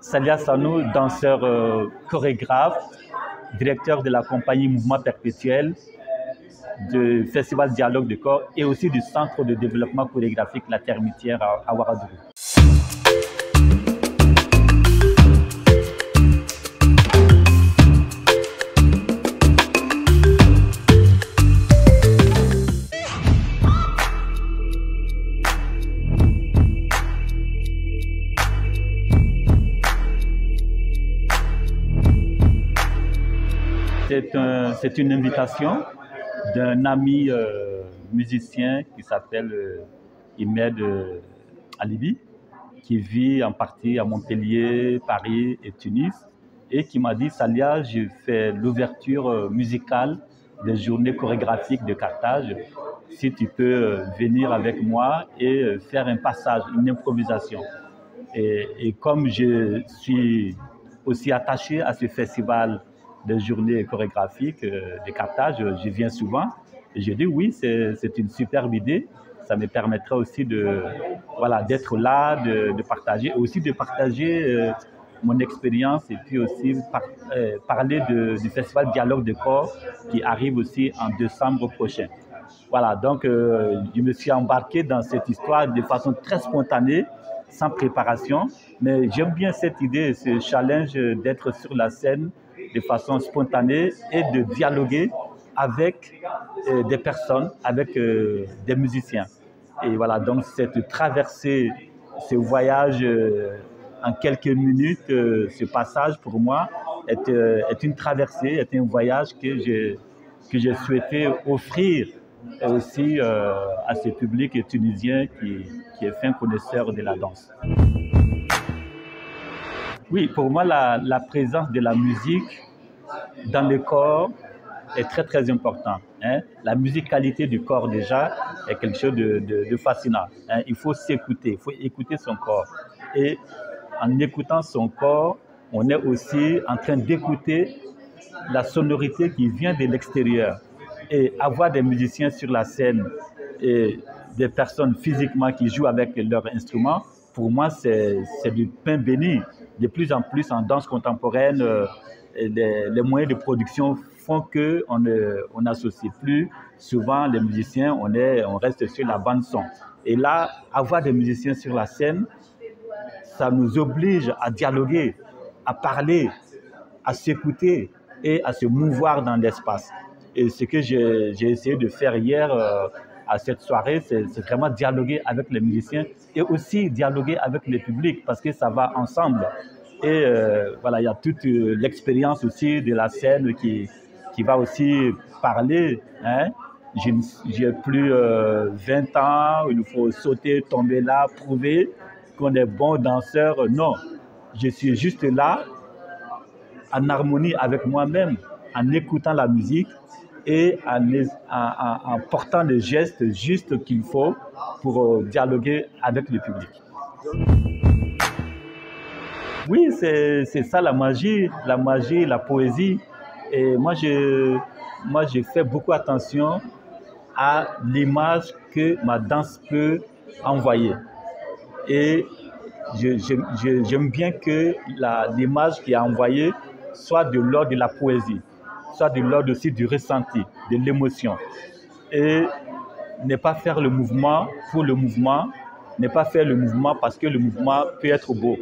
Salia Sanou, danseur chorégraphe, directeur de la compagnie Mouvement Perpétuel, du Festival Dialogue de Corps et aussi du Centre de développement chorégraphique La Termitière à Ouagadougou. C'est une invitation d'un ami musicien qui s'appelle Imed Alibi, qui vit en partie à Montpellier, Paris et Tunis, et qui m'a dit: Salia, je fais l'ouverture musicale des journées chorégraphiques de Carthage. Si tu peux venir avec moi et faire un passage, une improvisation. Et comme je suis aussi attaché à ce festival des journées chorégraphiques de Carthage, je viens souvent. Et je dis oui, c'est une superbe idée. Ça me permettrait aussi d'être là, de partager, et aussi de partager mon expérience et puis aussi parler du Festival Dialogue de Corps qui arrive aussi en décembre prochain. Voilà, donc je me suis embarqué dans cette histoire de façon très spontanée, sans préparation, mais j'aime bien cette idée, ce challenge d'être sur la scène de façon spontanée et de dialoguer avec des personnes, avec des musiciens. Et voilà, donc cette traversée, ce voyage en quelques minutes, ce passage pour moi est une traversée, est un voyage que j'ai souhaité offrir aussi à ce public tunisien qui est fin connaisseur de la danse. Oui, pour moi, la présence de la musique dans le corps est très très important. Hein. La musicalité du corps déjà est quelque chose de fascinant. Hein. Il faut s'écouter, il faut écouter son corps. Et en écoutant son corps, on est aussi en train d'écouter la sonorité qui vient de l'extérieur. Et avoir des musiciens sur la scène et des personnes physiquement qui jouent avec leurs instruments, pour moi, c'est du pain béni. De plus en plus en danse contemporaine, les moyens de production font qu'on n'associe plus souvent les musiciens, on reste sur la bande son. Et là, avoir des musiciens sur la scène, ça nous oblige à dialoguer, à parler, à s'écouter et à se mouvoir dans l'espace. Et ce que j'ai essayé de faire hier à cette soirée, c'est vraiment dialoguer avec les musiciens et aussi dialoguer avec le public parce que ça va ensemble. Et voilà, il y a toute l'expérience aussi de la scène qui va aussi parler. Hein. J'ai plus 20 ans, il faut sauter, tomber là, prouver qu'on est bon danseur. Non, je suis juste là en harmonie avec moi-même, en écoutant la musique et en portant les gestes justes qu'il faut pour dialoguer avec le public. Oui, c'est ça la magie, la poésie. Et moi, je fais beaucoup attention à l'image que ma danse peut envoyer. Et j'aime bien que l'image qui est envoyée soit de l'ordre de la poésie, soit de l'ordre aussi du ressenti, de l'émotion. Et ne pas faire le mouvement pour le mouvement, ne pas faire le mouvement parce que le mouvement peut être beau.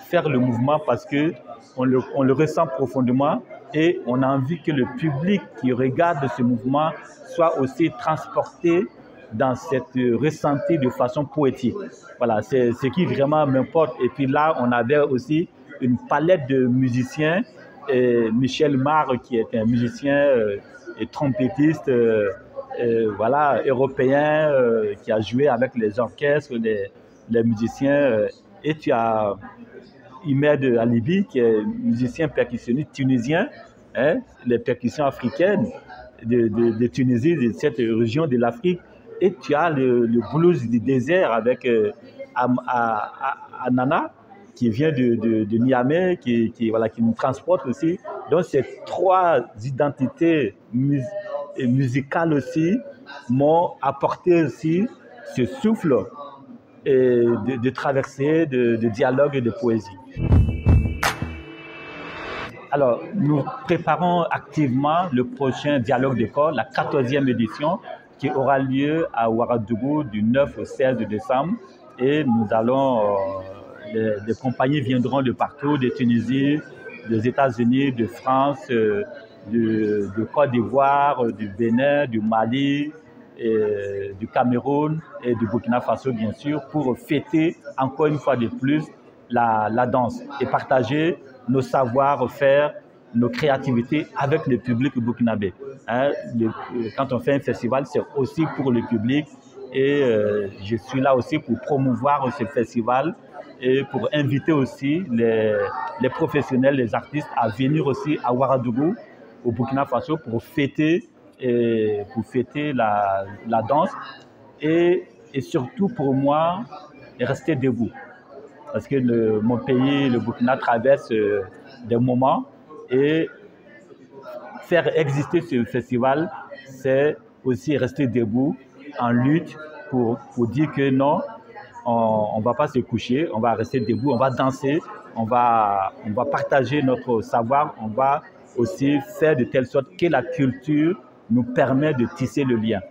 Faire le mouvement parce qu'on le ressent profondément et on a envie que le public qui regarde ce mouvement soit aussi transporté dans cette ressenti de façon poétique. Voilà, c'est ce qui vraiment m'importe. Et puis là, on avait aussi une palette de musiciens. Et Michel Mar, qui est un musicien et trompettiste voilà, européen, qui a joué avec les orchestres, les musiciens. Et tu as Imed Alibi, qui est musicien percussionniste tunisien, hein, les percussions africaines de Tunisie, de cette région de l'Afrique. Et tu as le blues du désert avec Anana, qui vient de Niamey, qui nous transporte aussi. Donc, ces trois identités musicales aussi m'ont apporté aussi ce souffle de traversée, de dialogue et de poésie. Alors, nous préparons activement le prochain dialogue de corps, la 14e édition, qui aura lieu à Ouagadougou du 9 au 16 décembre. Et nous allons, les compagnies viendront de partout, de Tunisie, des États-Unis, de France, de Côte d'Ivoire, du Bénin, du Mali, du Cameroun et du Burkina Faso, bien sûr, pour fêter encore une fois de plus la danse et partager nos savoir-faire, nos créativités avec le public burkinabé. Hein, quand on fait un festival, c'est aussi pour le public et je suis là aussi pour promouvoir ce festival et pour inviter aussi les professionnels, les artistes à venir aussi à Ouagadougou, au Burkina Faso, pour fêter la danse et surtout pour moi, rester debout. Parce que mon pays, le Burkina, traverse des moments et faire exister ce festival, c'est aussi rester debout en lutte pour dire que non, on ne va pas se coucher, on va rester debout, on va danser, on va partager notre savoir, on va aussi faire de telle sorte que la culture nous permet de tisser le lien.